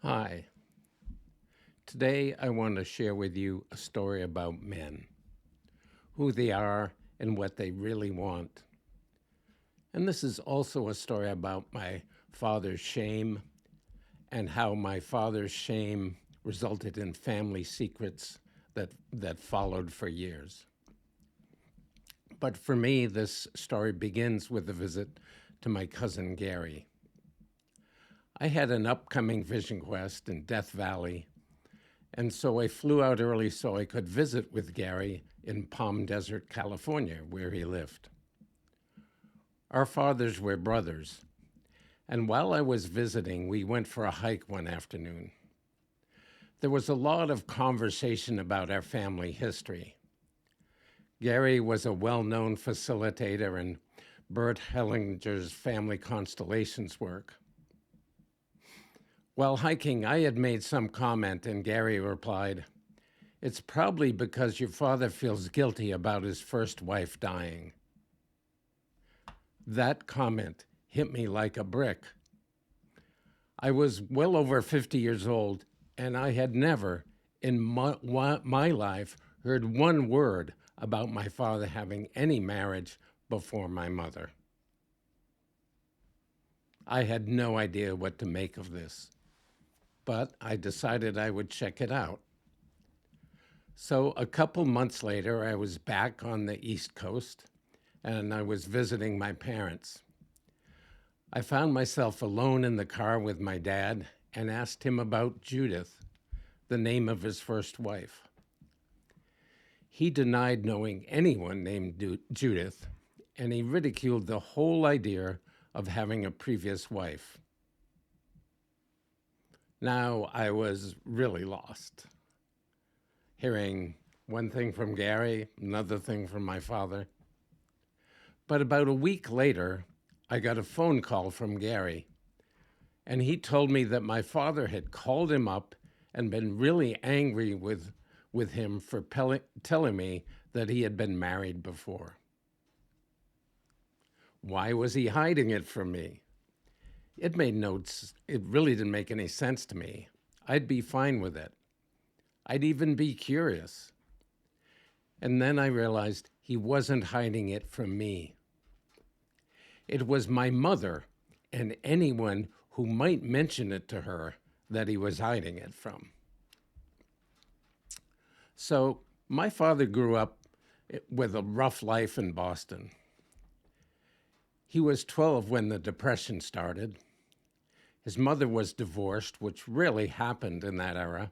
Hi. Today I want to share with you a story about men, who they are and what they really want. And this is also a story about my father's shame and how my father's shame resulted in family secrets that followed for years. But for me, this story begins with a visit to my cousin Gary. I had an upcoming vision quest in Death Valley, and so I flew out early so I could visit with Gary in Palm Desert, California, where he lived. Our fathers were brothers, and while I was visiting, we went for a hike one afternoon. There was a lot of conversation about our family history. Gary was a well known facilitator in Bert Hellinger's family constellations work. While hiking, I had made some comment, and Gary replied, "It's probably because your father feels guilty about his first wife dying." That comment hit me like a brick. I was well over 50 years old, and I had never in my life heard one word about my father having any marriage before my mother. I had no idea what to make of this, but I decided I would check it out. So a couple months later, I was back on the East Coast and I was visiting my parents. I found myself alone in the car with my dad and asked him about Judith, the name of his first wife. He denied knowing anyone named Judith, and he ridiculed the whole idea of having a previous wife. Now I was really lost, hearing one thing from Gary, another thing from my father. But about a week later, I got a phone call from Gary, and he told me that my father had called him up and been really angry with him for telling me that he had been married before. Why was he hiding it from me? It really didn't make any sense to me. I'd be fine with it. I'd even be curious. And then I realized he wasn't hiding it from me. It was my mother and anyone who might mention it to her that he was hiding it from. So, my father grew up with a rough life in Boston. He was 12 when the Depression started. His mother was divorced, which rarely happened in that era.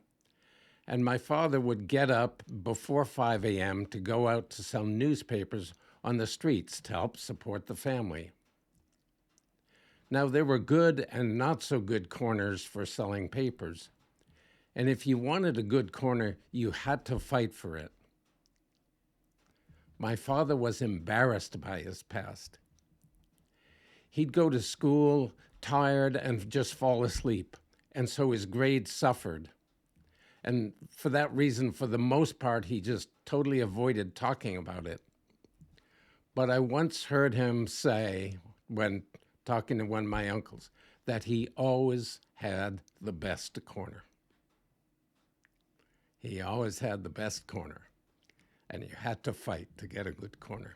And my father would get up before 5 a.m. to go out to sell newspapers on the streets to help support the family. Now, there were good and not so good corners for selling papers. And if you wanted a good corner, you had to fight for it. My father was embarrassed by his past. He'd go to school tired and just fall asleep, and so his grades suffered. And for that reason, for the most part, he just totally avoided talking about it. But I once heard him say, when talking to one of my uncles, that he always had the best corner. He always had the best corner, and you had to fight to get a good corner.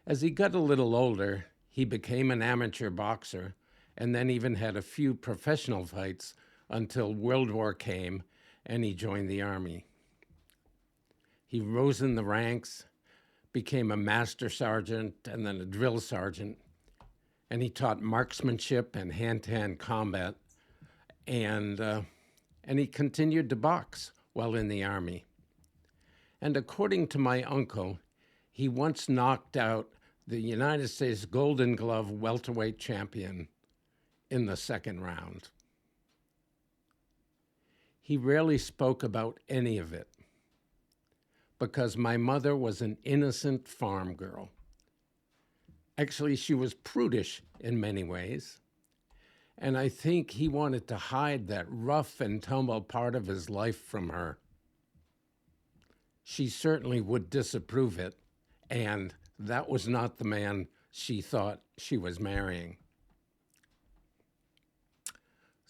As he got a little older, he became an amateur boxer and then even had a few professional fights until World War came and he joined the Army. He rose in the ranks, became a master sergeant and then a drill sergeant, and he taught marksmanship and hand-to-hand combat, and he continued to box while in the Army. And according to my uncle, he once knocked out the United States Golden Glove welterweight champion in the second round. He rarely spoke about any of it because my mother was an innocent farm girl. Actually, she was prudish in many ways, and I think he wanted to hide that rough and tumble part of his life from her. She certainly would disapprove it, and that was not the man she thought she was marrying.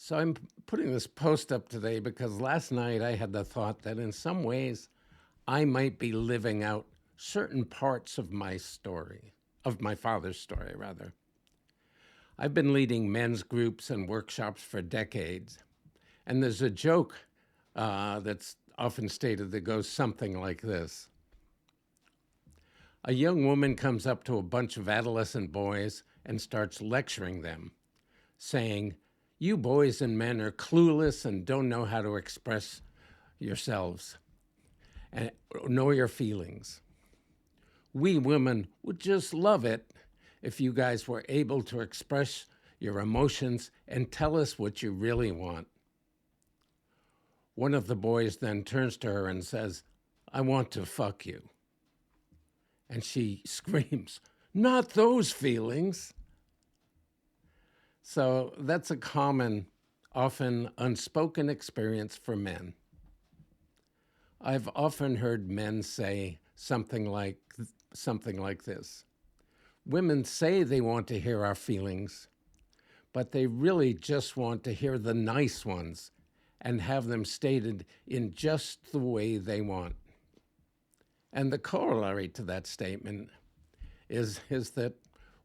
So I'm putting this post up today because last night I had the thought that in some ways I might be living out certain parts of my story, of my father's story, rather. I've been leading men's groups and workshops for decades, and there's a joke that's often stated that goes something like this. A young woman comes up to a bunch of adolescent boys and starts lecturing them, saying, "You boys and men are clueless and don't know how to express yourselves and know your feelings. We women would just love it if you guys were able to express your emotions and tell us what you really want." One of the boys then turns to her and says, "I want to fuck you." And she screams, "Not those feelings." So that's a common, often unspoken experience for men. I've often heard men say something like this. Women say they want to hear our feelings, but they really just want to hear the nice ones and have them stated in just the way they want. And the corollary to that statement is that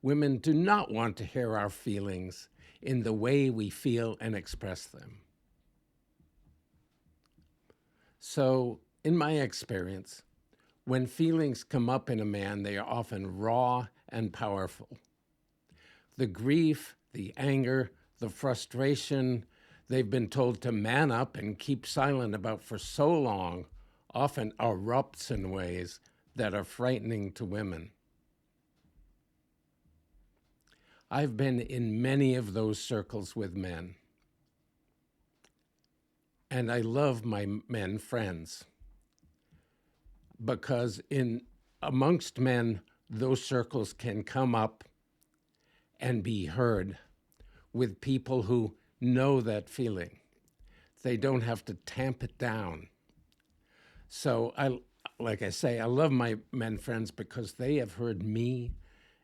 women do not want to hear our feelings in the way we feel and express them. So, in my experience, when feelings come up in a man, they are often raw and powerful. The grief, the anger, the frustration they've been told to man up and keep silent about for so long often erupts in ways that are frightening to women. I've been in many of those circles with men, and I love my men friends because amongst men, those circles can come up and be heard with people who know that feeling. They don't have to tamp it down. So like I say, I love my men friends because they have heard me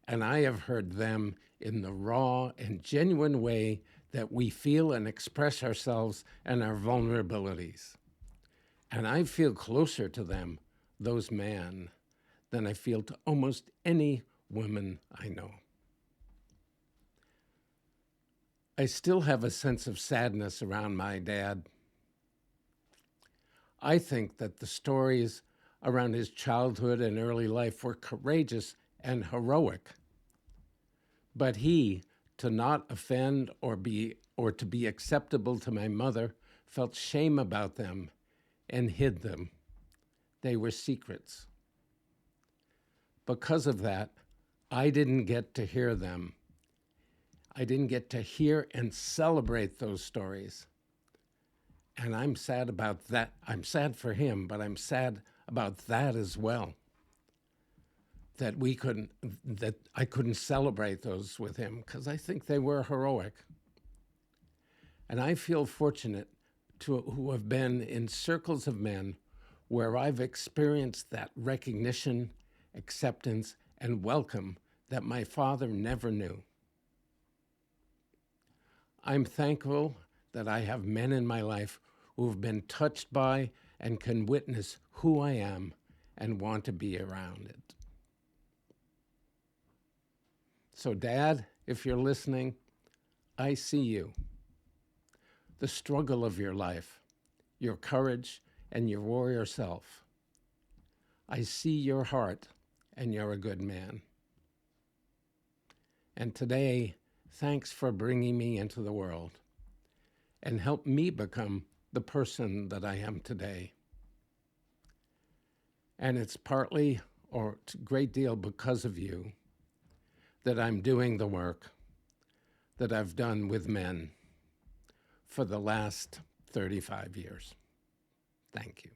and I have heard them in the raw and genuine way that we feel and express ourselves and our vulnerabilities. And I feel closer to them, those men, than I feel to almost any woman I know. I still have a sense of sadness around my dad. I think that the stories around his childhood and early life were courageous and heroic. But he, to not offend or to be acceptable to my mother, felt shame about them and hid them. They were secrets. Because of that, I didn't get to hear them. I didn't get to hear and celebrate those stories. And I'm sad about that. I'm sad for him, but I'm sad about that as well. That I couldn't celebrate those with him because I think they were heroic. And I feel fortunate to have been in circles of men where I've experienced that recognition, acceptance, and welcome that my father never knew. I'm thankful that I have men in my life who have been touched by and can witness who I am and want to be around it. So, Dad, if you're listening, I see you. The struggle of your life, your courage, and your warrior self. I see your heart, and you're a good man. And today, thanks for bringing me into the world and help me become the person that I am today. And it's partly, or a great deal because of you, that I'm doing the work that I've done with men for the last 35 years. Thank you.